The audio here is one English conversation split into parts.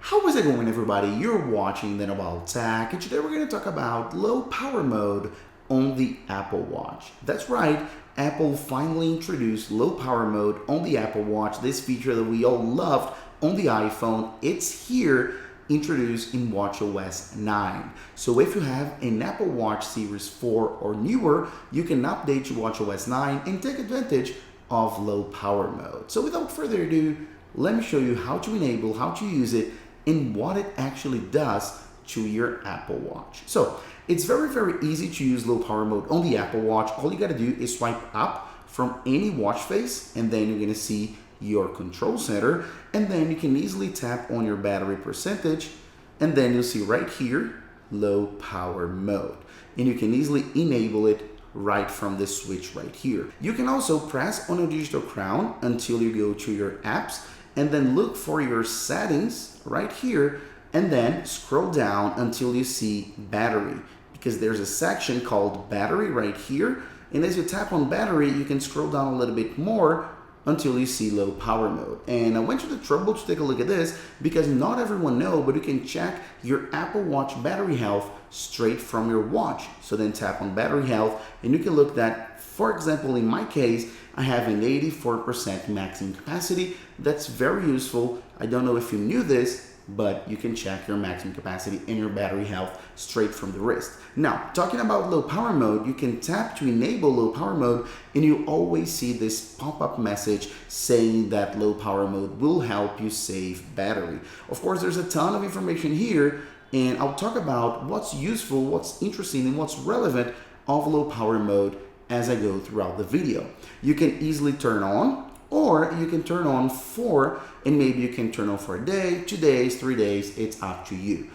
How is it going, everybody? You're watching The Nobel Tech, and today we're going to talk about low power mode on the Apple Watch. That's right, Apple finally introduced low power mode on the Apple Watch, this feature that we all loved on the iPhone. It's here, introduced in watchOS 9. So if you have an Apple Watch Series 4 or newer, you can update your watchOS 9 and take advantage of low power mode. So without further ado, let me show you how to enable, how to use it, and what it actually does to your Apple Watch. So it's very easy to use low power mode on the Apple Watch. All you gotta do is swipe up from any watch face, and then you're gonna see your control center, and then you can easily tap on your battery percentage, and then you'll see right here, low power mode. And you can easily enable it right from this switch right here. You can also press on a digital crown until you go to your apps, and then look for your settings right here, and then scroll down until you see battery, because there's a section called battery right here. And as you tap on battery, you can scroll down a little bit more until you see low power mode. And I went to the trouble to take a look at this because not everyone knows, but you can check your Apple Watch battery health straight from your watch. So then tap on battery health, and you can look that, for example, in my case, I have an 84% maximum capacity. That's very useful. I don't know if you knew this, but you can check your maximum capacity and your battery health straight from the wrist. Now, talking about low power mode, you can tap to enable low power mode, and you always see this pop-up message saying that low power mode will help you save battery. Of course, there's a ton of information here, and I'll talk about what's useful, what's interesting, and what's relevant of low power mode as I go throughout the video. You can easily turn on, or you can turn on for, and maybe you can turn on for a day, 2 days, 3 days, it's up to you.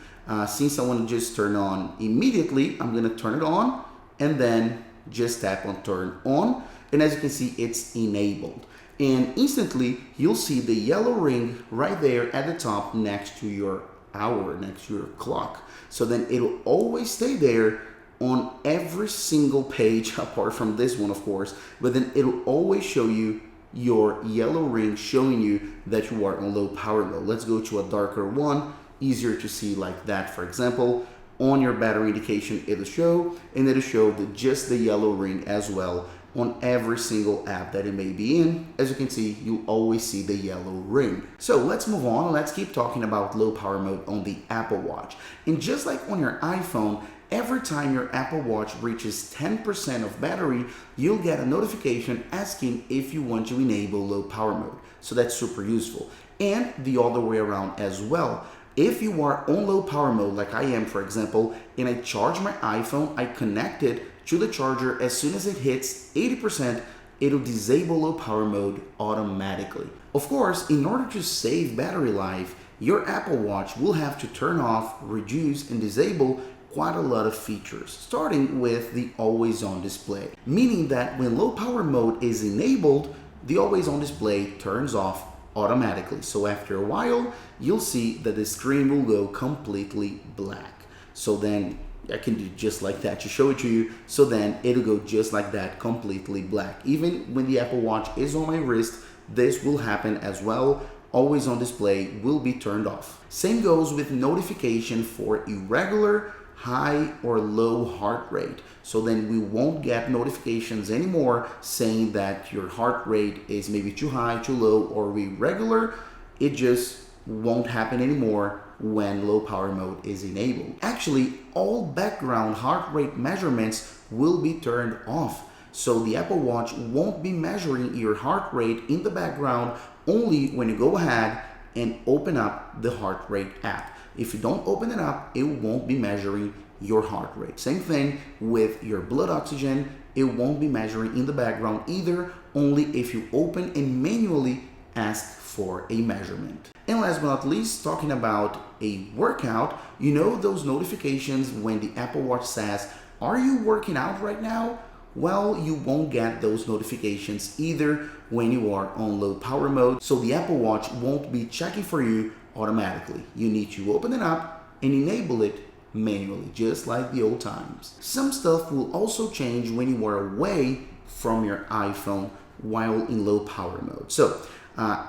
Since I want to just turn on immediately, I'm going to turn it on and then just tap on turn on. And as you can see, it's enabled. And instantly, you'll see the yellow ring right there at the top next to your hour, next to your clock. So then it'll always stay there on every single page, apart from this one, of course, but then it'll always show you your yellow ring showing you that you are on low power mode. Let's go to a darker one, easier to see like that. For example, on your battery indication, it'll show, and it'll show just the yellow ring as well on every single app that it may be in. As you can see, you always see the yellow ring. So let's move on. Let's keep talking about low power mode on the Apple Watch. And just like on your iPhone, every time your Apple Watch reaches 10% of battery, you'll get a notification asking if you want to enable low power mode. So that's super useful. And the other way around as well. If you are on low power mode, like I am, for example, and I charge my iPhone, I connect it to the charger, as soon as it hits 80%, it'll disable low power mode automatically. Of course, in order to save battery life, your Apple Watch will have to turn off, reduce, and disable quite a lot of features, starting with the always on display, meaning that when low power mode is enabled, the always on display turns off automatically. So after a while, you'll see that the screen will go completely black. So then I can do just like that to show it to you. So then it'll go just like that, completely black. Even when the Apple Watch is on my wrist, this will happen as well. Always on display will be turned off. Same goes with notification for irregular, high or low heart rate. So then we won't get notifications anymore saying that your heart rate is maybe too high, too low, or irregular. It just won't happen anymore when low power mode is enabled. Actually, all background heart rate measurements will be turned off. So the Apple Watch won't be measuring your heart rate in the background, only when you go ahead and open up the heart rate app. If you don't open it up, it won't be measuring your heart rate. Same thing with your blood oxygen. It won't be measuring in the background either, only if you open and manually ask for a measurement. And last but not least, talking about a workout, you know those notifications when the Apple Watch says, "Are you working out right now?" Well, you won't get those notifications either when you are on low power mode. So the Apple Watch won't be checking for you automatically. You need to open it up and enable it manually, just like the old times. Some stuff will also change when you are away from your iPhone while in low power mode. So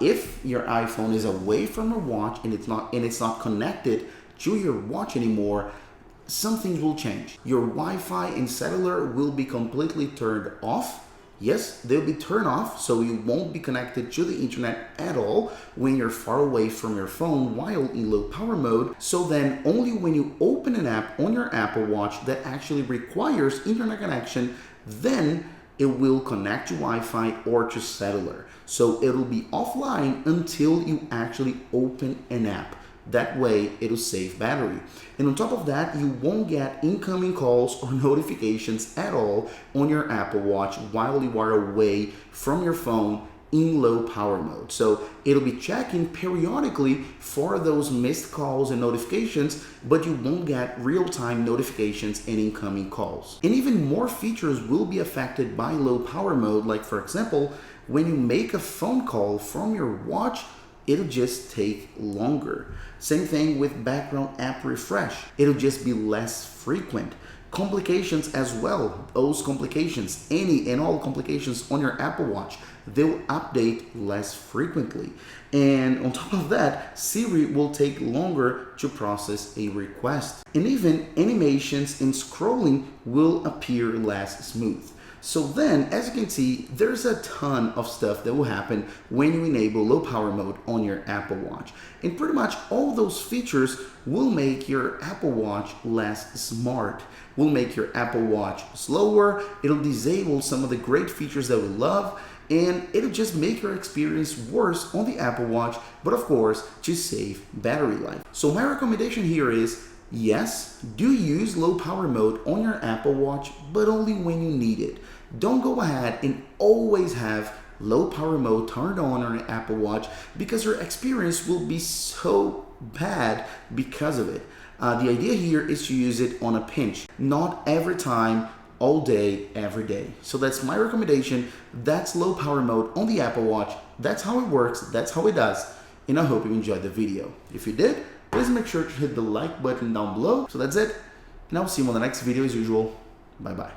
If your iPhone is away from your watch and it's not connected to your watch anymore, some things will change. Your Wi-Fi and cellular will be completely turned off. Yes, they'll be turned off, so you won't be connected to the internet at all when you're far away from your phone while in low power mode. So then only when you open an app on your Apple Watch that actually requires internet connection, then it will connect to Wi-Fi or to cellular. So it'll be offline until you actually open an app. That way it'll save battery. And on top of that, you won't get incoming calls or notifications at all on your Apple Watch while you are away from your phone in low power mode. So it'll be checking periodically for those missed calls and notifications, but you won't get real-time notifications and incoming calls. And even more features will be affected by low power mode. Like for example, when you make a phone call from your watch, it'll just take longer. Same thing with background app refresh. It'll just be less frequent. Complications as well. Those complications, any and all complications on your Apple Watch, they'll update less frequently. And on top of that, Siri will take longer to process a request. And even animations and scrolling will appear less smooth. So then, as you can see, there's a ton of stuff that will happen when you enable low power mode on your Apple Watch. And pretty much all those features will make your Apple Watch less smart, will make your Apple Watch slower, it'll disable some of the great features that we love, and it'll just make your experience worse on the Apple Watch, but of course, to save battery life. So my recommendation here is, yes, do use low power mode on your Apple Watch, but only when you need it. Don't go ahead and always have low power mode turned on your Apple Watch because your experience will be so bad because of it. The idea here is to use it on a pinch, not every time, all day, every day. So that's my recommendation. That's low power mode on the Apple Watch. That's how it works. That's how it does. And I hope you enjoyed the video. If you did, please make sure to hit the like button down below. So that's it. And I'll see you on the next video as usual. Bye bye.